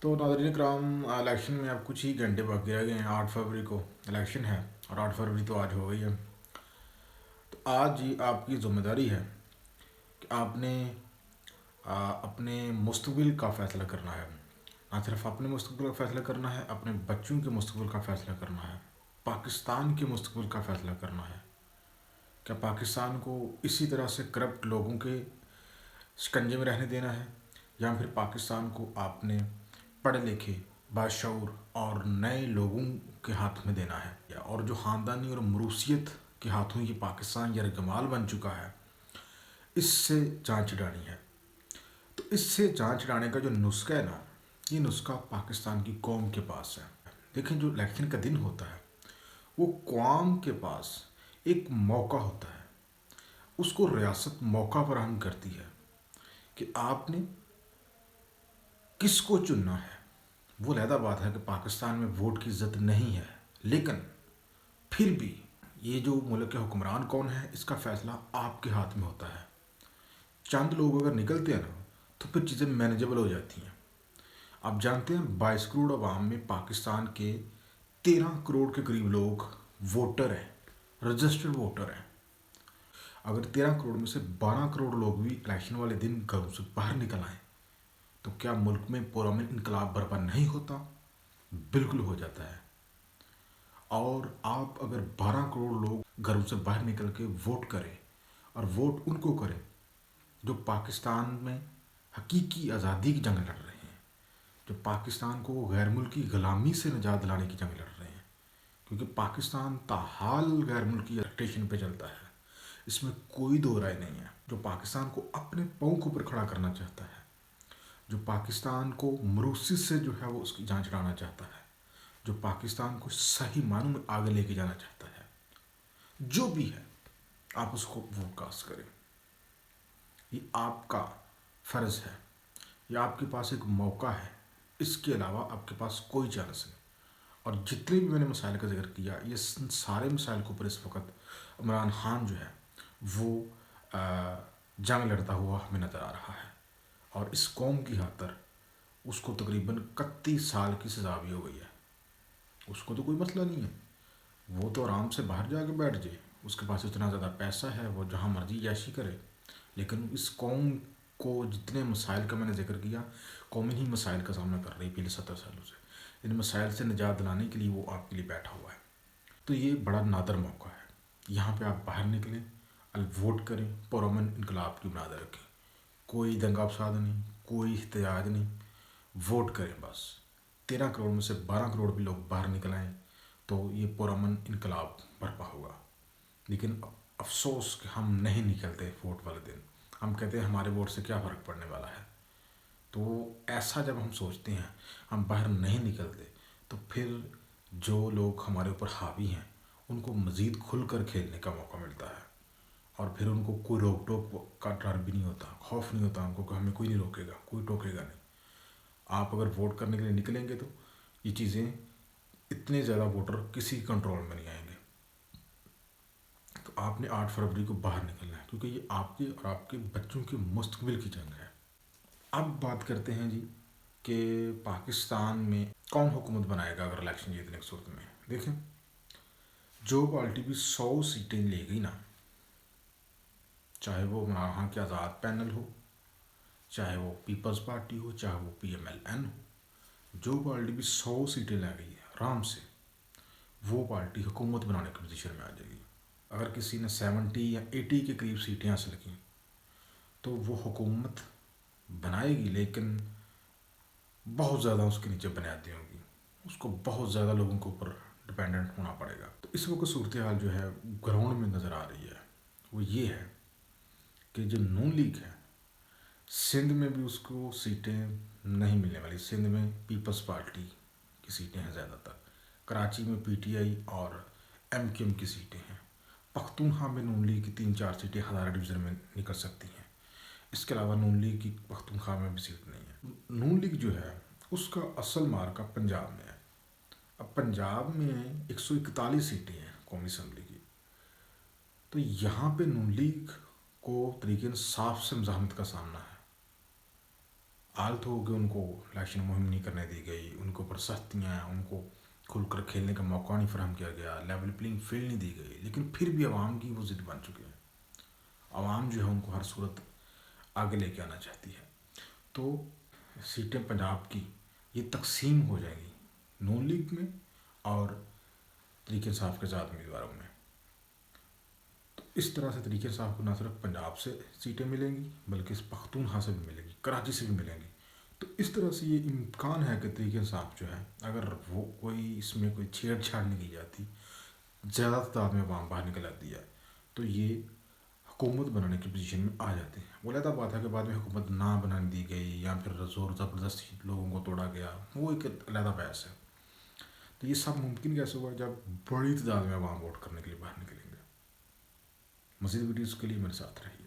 تو ناظرین کرام، الیکشن میں اب کچھ ہی گھنٹے باقی رہ گئے ہیں۔ 8 فروری کو الیکشن ہے اور 8 فروری تو آج ہو گئی ہے۔ تو آج ہی آپ کی ذمہ داری ہے کہ آپ نے اپنے مستقبل کا فیصلہ کرنا ہے۔ نہ صرف اپنے مستقبل کا فیصلہ کرنا ہے، اپنے بچوں کے مستقبل کا فیصلہ کرنا ہے، پاکستان کے مستقبل کا فیصلہ کرنا ہے۔ کیا پاکستان کو اسی طرح سے کرپٹ لوگوں کے شکنجے میں رہنے دینا ہے، یا پھر پاکستان کو آپ نے پڑھے لکھے، باشعور اور نئے لوگوں کے ہاتھ میں دینا ہے، اور جو خاندانی اور موروثیت کے ہاتھوں یہ پاکستان یرغمال بن چکا ہے، اس سے جان چھڑانی ہے۔ تو اس سے جان چھڑانے کا جو نسخہ ہے نا، یہ نسخہ پاکستان کی قوم کے پاس ہے۔ دیکھیں، جو الیکشن کا دن ہوتا ہے وہ قوم کے پاس ایک موقع ہوتا ہے، اس کو ریاست موقع فراہم کرتی ہے کہ آپ نے کس کو چننا ہے۔ وہ علیحدہ بات ہے کہ پاکستان میں ووٹ کی عزت نہیں ہے، لیکن پھر بھی یہ جو ملک کے حکمران کون ہے، اس کا فیصلہ آپ کے ہاتھ میں ہوتا ہے۔ چند لوگ اگر نکلتے ہیں نا، تو پھر چیزیں مینیجبل ہو جاتی ہیں۔ آپ جانتے ہیں 22 کروڑ عوام میں پاکستان کے 13 کروڑ کے قریب لوگ ووٹر ہیں، رجسٹرڈ ووٹر ہیں۔ اگر 13 کروڑ میں سے 12 کروڑ لوگ بھی الیکشن والے دن گھروں سے باہر نکل آئیں، تو کیا ملک میں پرامن انقلاب برپا نہیں ہوتا؟ بالکل ہو جاتا ہے۔ اور آپ اگر 12 کروڑ لوگ گھروں سے باہر نکل کے ووٹ کریں، اور ووٹ ان کو کریں جو پاکستان میں حقیقی آزادی کی جنگ لڑ رہے ہیں، جو پاکستان کو غیر ملکی غلامی سے نجات دلانے کی جنگ لڑ رہے ہیں، کیونکہ پاکستان تاحال غیر ملکی روٹیشن پہ چلتا ہے، اس میں کوئی دو رائے نہیں ہے۔ جو پاکستان کو اپنے پاؤں کے اوپر کھڑا کرنا چاہتا ہے، جو پاکستان کو مروثیت سے جو ہے وہ اس کی جان چھڑانا چاہتا ہے، جو پاکستان کو صحیح معنوں میں آگے لے کے جانا چاہتا ہے، جو بھی ہے، آپ اس کو ووٹ کاسٹ کریں۔ یہ آپ کا فرض ہے، یہ آپ کے پاس ایک موقع ہے، اس کے علاوہ آپ کے پاس کوئی چانس نہیں۔ اور جتنے بھی میں نے مسائل کا ذکر کیا، یہ سارے مسائل کے اوپر اس وقت عمران خان جو ہے وہ جنگ لڑتا ہوا ہمیں نظر آ رہا ہے، اور اس قوم کی خاطر اس کو تقریباً 31 سال کی سزا بھی ہو گئی ہے۔ اس کو تو کوئی مسئلہ نہیں ہے، وہ تو آرام سے باہر جا کے بیٹھ جائے، اس کے پاس اتنا زیادہ پیسہ ہے، وہ جہاں مرضی عیاشی کرے۔ لیکن اس قوم کو جتنے مسائل کا میں نے ذکر کیا، قوم انہی مسائل کا سامنا کر رہی ہے پچھلے 70 سالوں سے۔ ان مسائل سے نجات دلانے کے لیے وہ آپ کے لیے بیٹھا ہوا ہے۔ تو یہ بڑا نادر موقع ہے، یہاں پہ آپ باہر نکلیں، ووٹ کریں، پرامن انقلاب کی بنیاد رکھیں۔ کوئی دنگا فساد نہیں، کوئی احتجاج نہیں، ووٹ کریں بس۔ 13 کروڑ میں سے 12 کروڑ بھی لوگ باہر نکل آئیں تو یہ پرامن انقلاب برپا ہوگا۔ لیکن افسوس کہ ہم نہیں نکلتے ووٹ والے دن، ہم کہتے ہیں ہمارے ووٹ سے کیا فرق پڑنے والا ہے۔ تو ایسا جب ہم سوچتے ہیں، ہم باہر نہیں نکلتے، تو پھر جو لوگ ہمارے اوپر حاوی ہیں ان کو مزید کھل کر کھیلنے کا موقع ملتا ہے، اور پھر ان کو کوئی روک ٹوک کا ڈر بھی نہیں ہوتا، خوف نہیں ہوتا ان کو کہ ہمیں کوئی نہیں روکے گا، کوئی ٹوکے گا نہیں۔ آپ اگر ووٹ کرنے کے لیے نکلیں گے تو یہ چیزیں، اتنے زیادہ ووٹر کسی کنٹرول میں نہیں آئیں گے۔ تو آپ نے 8 فروری کو باہر نکلنا ہے، کیونکہ یہ آپ کے اور آپ کے بچوں کے مستقبل کی جنگ ہے۔ اب بات کرتے ہیں جی کہ پاکستان میں کون حکومت بنائے گا اگر الیکشن جیتنے کی صورت میں۔ دیکھیں، جو پارٹی بھی 100 سیٹیں لے گئی نا، چاہے وہ عمران خان کے آزاد پینل ہو، چاہے وہ پیپلز پارٹی ہو، چاہے وہ PMLN ہو، جو پارٹی بھی 100 سیٹیں لے گئی ہے آرام سے، وہ پارٹی حکومت بنانے کی پوزیشن میں آ جائے گی۔ اگر کسی نے 70 یا 80 کے قریب سیٹیں حاصل کی تو وہ حکومت بنائے گی، لیکن بہت زیادہ اس کے نیچے بنیادیں ہوں گی، اس کو بہت زیادہ لوگوں کے اوپر ڈپینڈنٹ ہونا پڑے گا۔ تو اس وقت صورتحال جو ہے گراؤنڈ میں نظر آ رہی ہے، وہ یہ ہے کہ جو نون لیگ ہے، سندھ میں بھی اس کو سیٹیں نہیں ملنے والی۔ سندھ میں پیپلز پارٹی کی سیٹیں ہیں زیادہ تر، کراچی میں PTI اور MQM کی سیٹیں ہیں، پختونخوا میں نون لیگ کی 3-4 سیٹیں ہزارہ ڈویژن میں نکل سکتی ہیں۔ اس کے علاوہ نون لیگ کی پختونخوا میں بھی سیٹ نہیں ہے۔ نون لیگ جو ہے اس کا اصل مارکہ پنجاب میں ہے۔ اب پنجاب میں 141 سیٹیں ہیں قومی اسمبلی کی، تو یہاں پہ نون لیگ کو طریقے صاف سے مزاحمت کا سامنا ہے۔ آلت ہو کہ ان کو الیکشن مہم نہیں کرنے دی گئی، ان کے اوپر سختیاں ہیں، ان کو کھل کر کھیلنے کا موقع نہیں فراہم کیا گیا، لیول پلینگ فیلڈ نہیں دی گئی، لیکن پھر بھی عوام کی وہ ضد بن چکے ہیں. عوام جو ہے ان کو ہر صورت آگے لے کے آنا چاہتی ہے. تو سیٹیں پنجاب کی یہ تقسیم ہو جائیں گی نون لیگ میں اور طریقہ انصاف کے ساتھ امیدواروں میں. تو اس طرح سے طریقہ انصاف کو نہ صرف پنجاب سے سیٹیں ملیں گی بلکہ اس پختونخوا سے بھی ملیں گی، کراچی سے بھی ملیں گی. تو اس طرح سے یہ امکان ہے کہ طریقہ انصاف جو ہے اگر وہ کوئی اس میں کوئی چھیڑ چھاڑ نہیں کی جاتی، زیادہ تعداد میں عوام باہر نکل آتی ہے، تو یہ حکومت بنانے کی پوزیشن میں آ جاتے ہیں. وہ علیحدہ بات ہے کہ بعد میں حکومت نہ بنانے دی گئی یا پھر زور زبردستی لوگوں کو توڑا گیا، وہ ایک علیحدہ بحث ہے. تو یہ سب ممکن کیسے ہوا جب بڑی تعداد میں عوام ووٹ کرنے کے لیے باہر نکلیں گے. مزید ویڈیوز کے لیے میرے ساتھ رہیے.